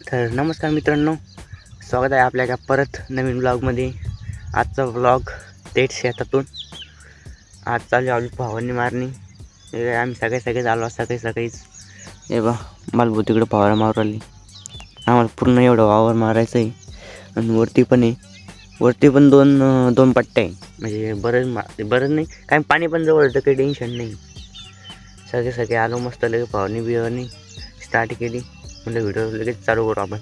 तर नमस्कार मित्रांनो, स्वागत आहे आपल्या एका परत नवीन ब्लॉगमध्ये. आजचा ब्लॉग थेट शेतातून. आज चालू आलू फवारणी मारणी. आम्ही सगळे आलो सकाळीच. हे बा मालभू तिकडे फवारा मारू आली. आम्हाला पूर्ण एवढं वावर मारायचं आहे. आणि वरती पण दोन पट्ट्या आहे. म्हणजे बरंच नाही काय, पाणी पण जवळ होतं, काही टेन्शन नाही. सगळे आलो मस्त, लगे फवारणी बिवारणी स्टार्ट केली. म्हणजे व्हिडिओ लगेच चालू करू आपण.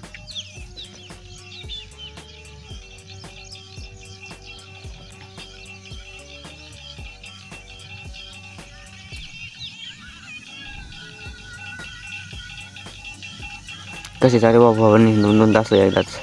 कसे चालू बाबा फवारणी 2-2 तास एकदाच.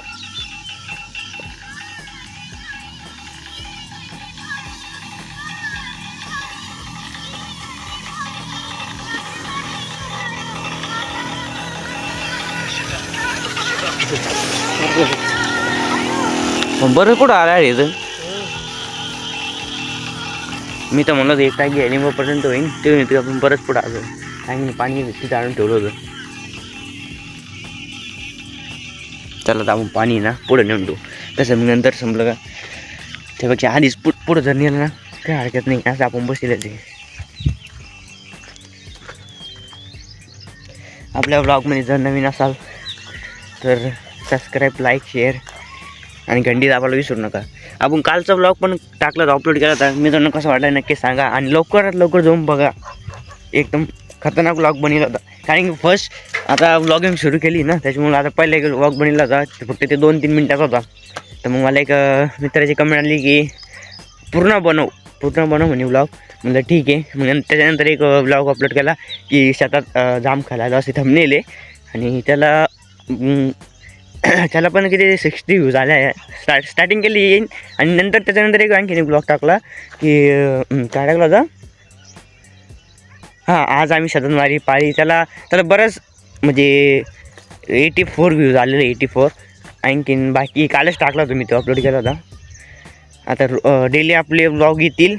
बरं कुठं आला रे इथं. मी तर म्हणलं एक टाकी लिंबापर्यंत होईन ते आपण परत पुढं आलो. टाकीने पाणी तिथं आणून ठेवलं होतं. चला तर आपण पाणी ना पुढं नेऊन ठेवू. तसं मग नंतर संपलं का त्यापेक्षा आधीच पुढं जर नेलं ना काही हरकत नाही. असं आपण बसले ते आपल्या ब्लॉगमध्ये जर नवीन असाल तर सबस्क्राईब, लाईक, शेअर आणि घंटी दाबायला विसरू नका. आपण कालचा ब्लॉग पण टाकला होता, अपलोड केला होता. मित्रांनो कसं वाटलं नक्की सांगा. आणि लवकरात लवकर जाऊन बघा. एकदम खतरनाक ब्लॉग बनवला होता. कारण की फर्स्ट आता ब्लॉगिंग सुरू केली ना, त्याच्यामुळे आता पहिले एक ब्लॉग बनवला होता, फक्त ते 2-3 मिनटाचा होता. तर मग मला एक मित्राची कमेंट आली की पूर्ण बनव म्हणे ब्लॉग. म्हणलं ठीक आहे. मग त्याच्यानंतर एक ब्लॉग अपलोड केला की शेतात जाम खायला असे थंबनेल आहे. आणि त्याला पण किती 60 व्ह्यूज आले आहे. स्टार्टिंग केली येईन. आणि नंतर त्याच्यानंतर एक आणखीन एक ब्लॉग टाकला की काय टाकला होता, हां आज आम्ही शतनवारी पाळी. त्याला बरंच म्हणजे 84 व्ह्यूज आलेले. 84. आणखीन बाकी कालच टाकला होता मी, तो अपलोड केला होता. आता डेली आपले ब्लॉग येतील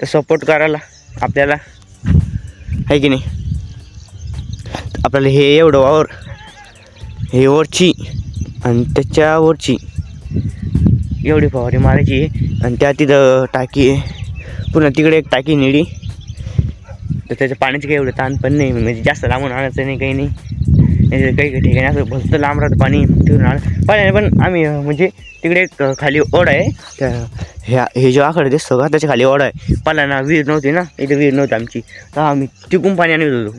तर सपोर्ट करायला आपल्याला, आहे की नाही. आपल्याला हे एवढं वावर, हे वरची आणि त्याच्यावरची एवढी फवारणी मारायची. आणि त्या तिथं टाकी आहे, पुन्हा तिकडे एक टाकी निळी. तर त्याच्या पाण्याचे काही एवढं ताण पण नाही. म्हणजे जास्त लांबून आणायचं नाही, काही नाही. काही ठिकाणी असं भलतं लांब राहतं पाणी, तिकडून पाणी. पण आम्ही म्हणजे तिकडे एक खाली ओढ आहे. त्या हे जो आकडे दिसतो का त्याच्या खाली ओढ आहे. पाला विहीर नव्हती ना, इथे विहीर नव्हती आमची, तर आम्ही तिकून पाणी आणत होतो.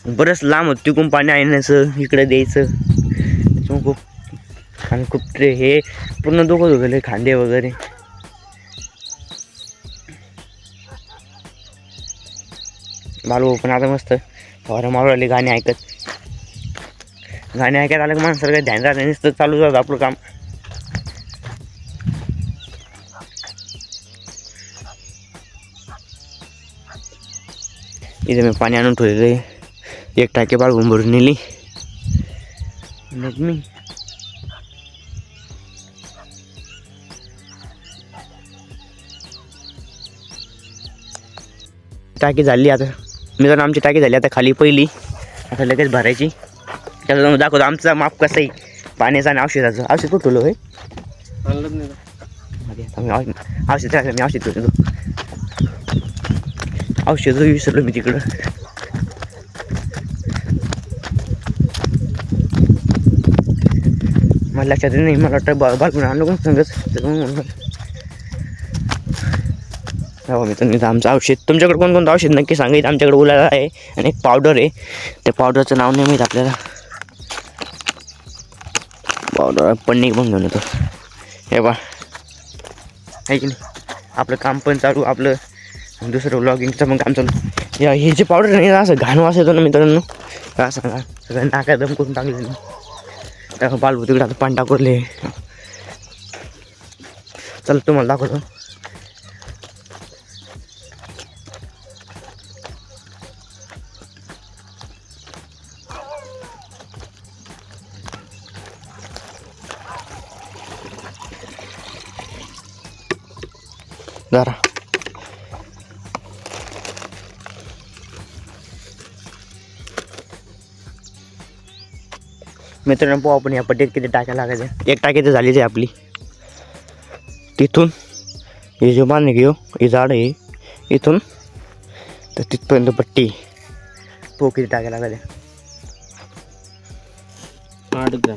बरंच लांब होतं तिकून पाणी आणायचं, इकडे द्यायचं. खूप आणि खूप हे पूर्ण दुखत होतं खांदे वगैरे. बालू पण आता मस्त फवारा मारू आले, गाणे ऐकत आलं की माणसाला काही ध्यान राहतं नुसतं चालू जातं आपलं काम. इथे मी पाणी आणून ठेवलेलं आहे. एक टाकी बाळगून भरून नेली. मग मी टाकी झाली आता. मित्रांनो आमची टाकी झाली आता खाली पहिली. आता लगेच भरायची. त्याला दाखवतो आमचा माप कसं आहे पाण्याचं आणि औषधाचं. औषध कुठं ठेवलं होय, औषध मी औषध ठेवतो. औषध विसरलो मी तिकडं. मला लक्षात नाही. मला वाटतं बालपून आणलो कोण सांगत. हो मित्रांनो आमचं औषध. तुमच्याकडे कोणकोणतं औषध नक्की सांगायचं. आमच्याकडे उलाळा आहे आणि एक पावडर आहे. त्या पावडरचं नाव नाही माहीत आपल्याला. पावडर पन्नी पण घेऊन येतो. हे बा आहे की नाही. आपलं काम पण चालू, आपलं दुसरं व्लॉगिंगचं पण काम चालू. हे जे पावडर नाही असं घाण वास येतो ना मित्रांनो, का सांगा. सगळं नाका दम करून टाकले. त्या बालभू तिकडे आता पाणी टाकले. चल तुम्हाला दाखवतो. जरा मित्रांनो पाहू आपण या पट्टीत किती टाक्या लागायच्या. एक टाकी तर झालीच आहे आपली. तिथून हे जो बांधणे घेऊ हे झाड आहे इथून तर तिथपर्यंत पट्टी. पाहू किती टाक्या लागायच्या. 8 ग्राम.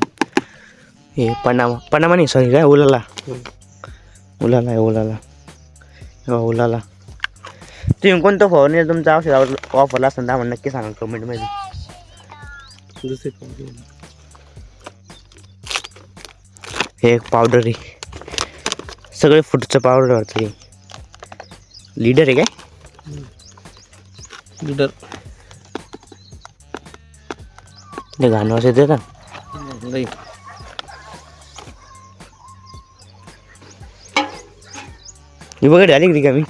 हे पनामा नाही सॉरी काय उलाला आहे उलाला. तुम्ही कोणतं फवारणी तुमचा औषध वापरला असताना आम्हाला नक्की सांगा कमेंटमध्ये. हे एक पावडर आहे सगळे फूडचं पावडर वाटतं हे. लीडर आहे काय लीडर ते घाण वास येते ना. नाही ही बघा झाली की मी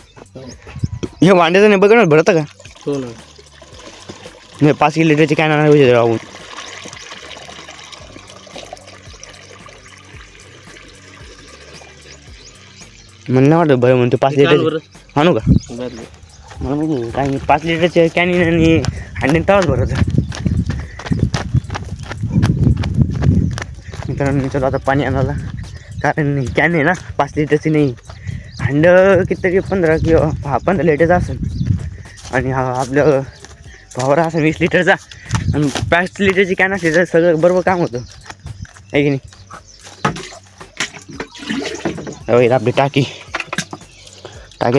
हे वांड्याचं नाही बघा ना भरतं का. हो ना. मी 5 लिटरची कॅन आणणार पाहिजे राहून. म्हणणं वाटतं बरं म्हणतो 5 लिटर आणू का मला म्हणजे काय नाही 5 लिटरचे कॅन आणि हंड्रेड तवाच भरायचं. मित्रांनो चला आता पाणी आणायला कारण कॅन आहे ना 5 लिटरची नाही. हंड किती 15 किंवा 15 लिटरचा असेल आणि हा आपलं फवारा असेल 20 लिटरचा आणि 5 लिटरची कॅन असली तर सगळं बरोबर काम होतं आहे की नाही. आपली टाकीत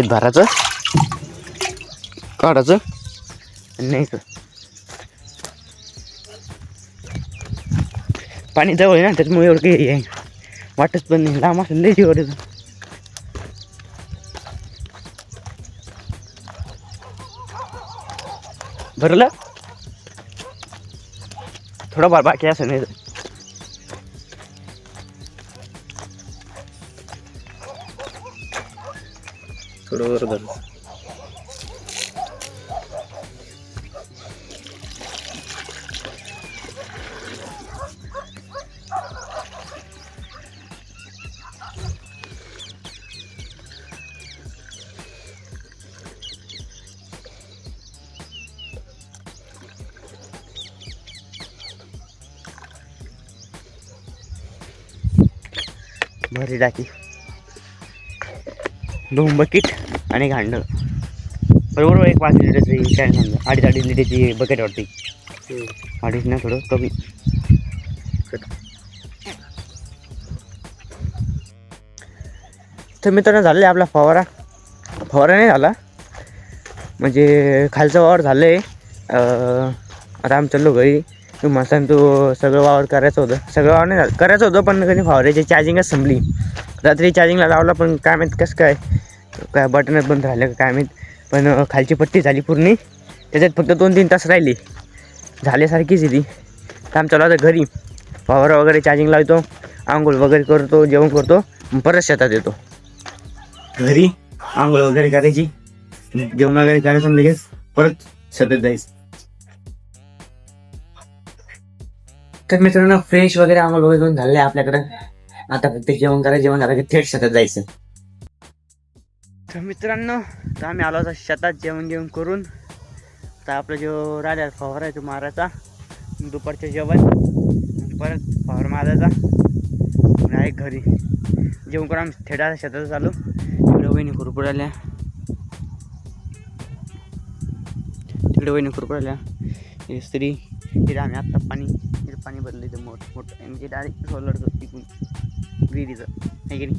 भरायचं काढायचं आणि न्यायचं. पाणी जवळ आहे ना त्याच्यामुळे एवढं काही आहे वाटत पण नाही. लांब असेल लई जीवर येतं. भरलं थोडंफार बाकी असं नाही. थोडं वर धर. भरी टाकी 2 बकेट आणि घांड बरोबर एक 5 लिटरची कॅन समजा 2.5 लिटरची बकेट वाटते. 2.5 ना थोडं कमी. तर मित्रांनो झालं आहे आपला फवारा नाही झाला म्हणजे खालचं वावर झालं आहे. आता आम्ही चाललो घरी. तू मस्त तू सगळं वावर करायचं होतं सगळं वावर नाही करायचं होतं पण कधी फवाराची चार्जिंगच संपली. रात्री चार्जिंगला लावला पण काय माहीत कसं काय बटनच बंद राहिलं काय माहीत. पण खालची पट्टी झाली पूर्ण त्याच्यात फक्त 2-3 तास राहिली झाल्यासारखीच आहे ती. तर आम्ही चालू आता घरी फवारा वगैरे चार्जिंग लावतो आंघोळ वगैरे करतो जेवण करतो परत शेतात येतो. घरी आंघोळ वगैरे करायची जेवण वगैरे करायचं लगेच परत शेतात जायचं. तर मित्रांनो फ्रेश वगैरे आंघोळ वगैरे करून झाले आपल्याकडं. आता फक्त जेवण झालं की थेट शेतात जायचं. तर मित्रांनो तर आम्ही आलो होता शेतात जेवण करून. तर आपला जो राजा फवारा आहे तो मारायचा दुपारचं जेवण परत फवारा मारायचा आणि घरी जेवण करून आम्ही थेट शेतात चालू. तिकडे वहिनी खुरपुराल्या हे स्त्री तिथे आम्ही आत्ता पाणी भरलं इथं मोठं म्हणजे डायरेक्ट सोलर तिकून विहिरीचं आहे की नाही.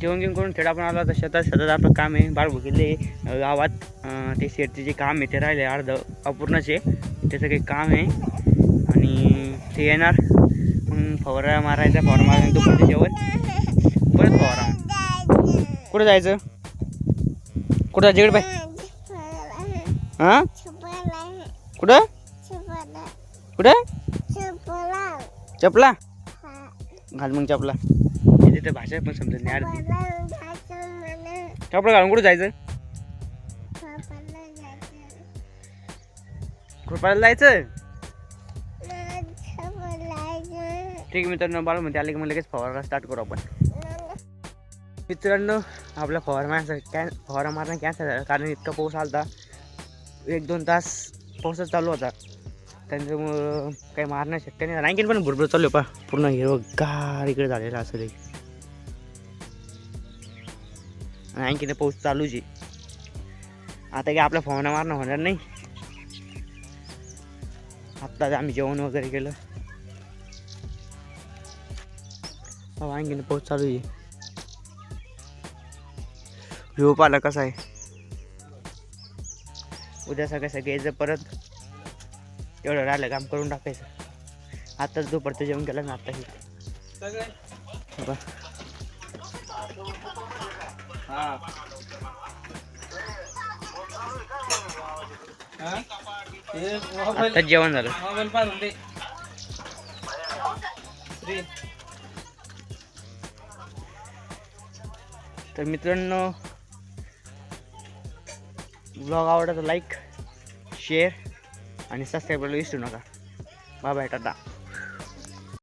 जेवण करून थेट आपण आलो आता शेतात आपलं काम आहे. बाळबू किल्ले गावात ते शेतीचे जे काम आहे ते राहिले अर्ध अपूर्णच आहे. त्याचं काही काम आहे आणि ते येणार मग फवारा मारायचा दुपारचं जेवण परत फवारा. कुठं जायचं जिकडे बाय हां कुठं चपला घाल मग चपला. तिथे भाषा पण समजत नाही अर्धी. चपला घालून कुठं जायचं खुरपायला जायचं. ठीक आहे मित्रांनो बाळ म्हणते आले की मग लगेच फवारा स्टार्ट करू आपण. मित्रांनो आपला फवारा मारणं कॅन्सल झाला कारण इतका पाऊस आला 1-2 तास पाऊसच चालू होता. त्यांच्यामुळं काही मारणं शक्य नाही. आणखीन पण भरपूर चालू आहे पा पूर्ण हिरवगार इकडे झालेला असं ते. आणखीन पाऊस चालूच आहे. आता काय आपल्या फवाना मारणं होणार नाही. आत्ताच आम्ही जेवण वगैरे केलं. आणखीन पाऊस चालू आहे. व्ह्यू पाहिला कसा आहे. उद्या सगळं यायचं परत एवढं राहिलं काम करून टाकायचं. आताच दुपारचं जेवण केलं ना आत्ताही. आत्ताच जेवण झालं. तर मित्रांनो ब्लॉग आवडला तर लाईक शेअर आणि सबस्क्राईब करायला विसरू नका. Bye bye Tata.